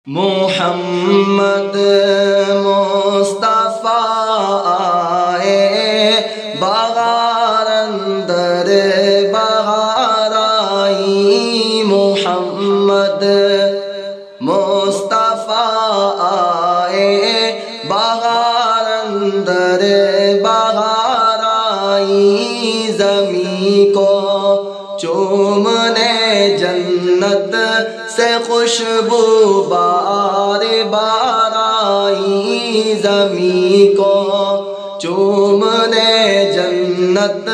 محمد مصطفیٰ آئے بہار اندر بہار آئی، محمد مصطفیٰ آئے بہار اندر بہار آئی، زمین کو چومنے جنت سے خوشبو بار بار آئی، زمین کو چومنے جنت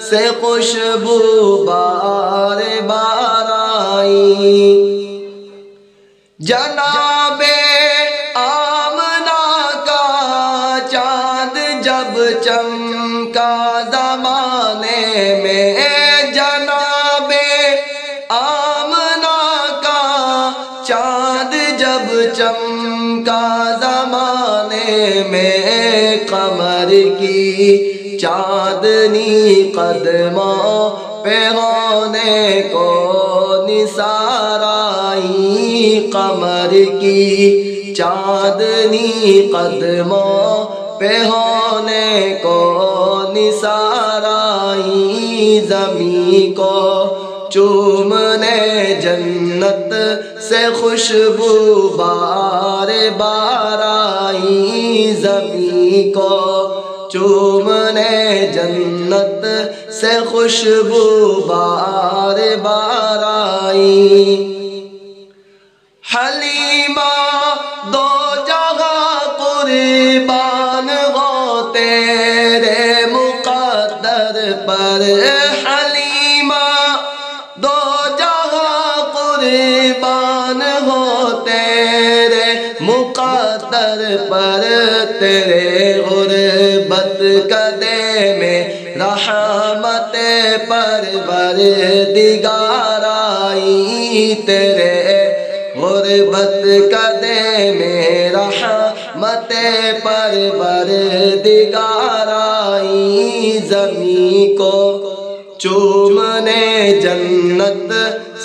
سے خوشبو بار بار آئی۔ جناب آمنہ کا چاند جب چمکا زمانے میں، جناب آمنہ کا چاند جب چمکا زمانے میں، قمر کی چاندنی قدموں پہ ہونے کو نثار آئی، قمر کی چاندنی قدموں پہ ہونے کو نثار آئی، زمین کو چومنے جنت سے خوشبو بار بار آئی، زمین کو چومنے جنت سے خوشبو بار بار آئی۔ حلیمہ دو جگہ قربان ہو تیرے مقدر پر، حلیمہ دو جگہ قربان ہو تیرے مقدر پر، تیرے غربت کدے میں رحمت پروردگار آئی، تیرے غربت کدے میں رحمت پروردگار آئی، زمین کو چومنے جنت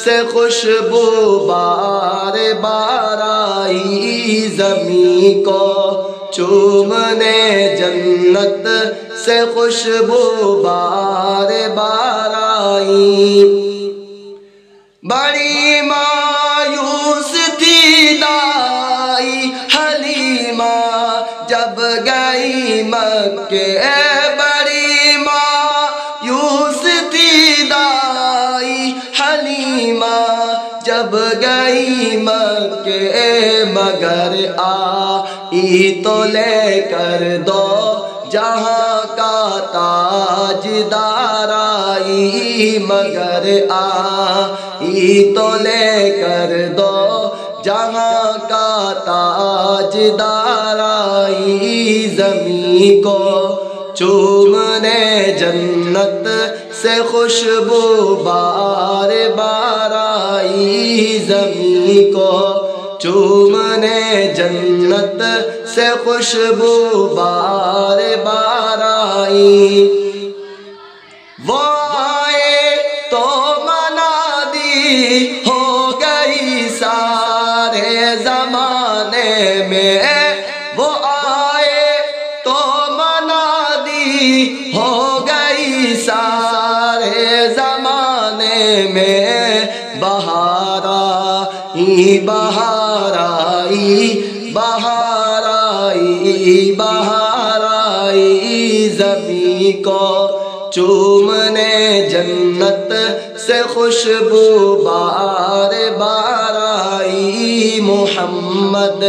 سے خوشبو بار بار آئی، زمین کو چومنے جنت سے خوشبو بار بار آئی۔ بڑی مایوس تھی دائی حلیمہ جب گئی مکے، بڑی مایوس تھی دائی حلیمہ جب گئی مکے، مگر آئی تو لے کر دو جہاں کا تاجدار آئی، مگر آئی تو لے کر دو جہاں کا تاجدار آئی، زمین کو چومنے جنت سے خوشبو بار بار آئی، زمین کو چومنے جنت سے خوشبو بار بار آئی۔ وہ آئے تو منادی ہو گئی سارے زمانے میں، وہ آئے تو منادی ہو گئی سارے زمانے میں، بہار آئی بہار آئی بہار آئی بہار آئی، زمین کو چومنے جنت سے خوشبو بار بار آئی، محمد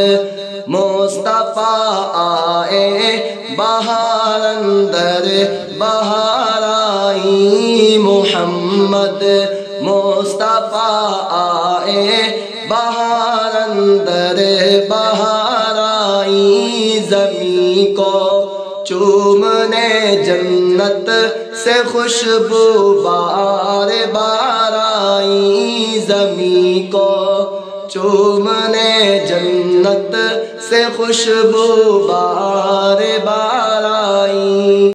مصطفیٰ آئے بہار اندر بہار آئی، محمد مصطفیٰ آئے بہار اندر بہار آئی، زمین کو چومنے جنت سے خوشبو بار بار آئی، زمین کو چومنے جنت سے خوشبو بار بار آئی۔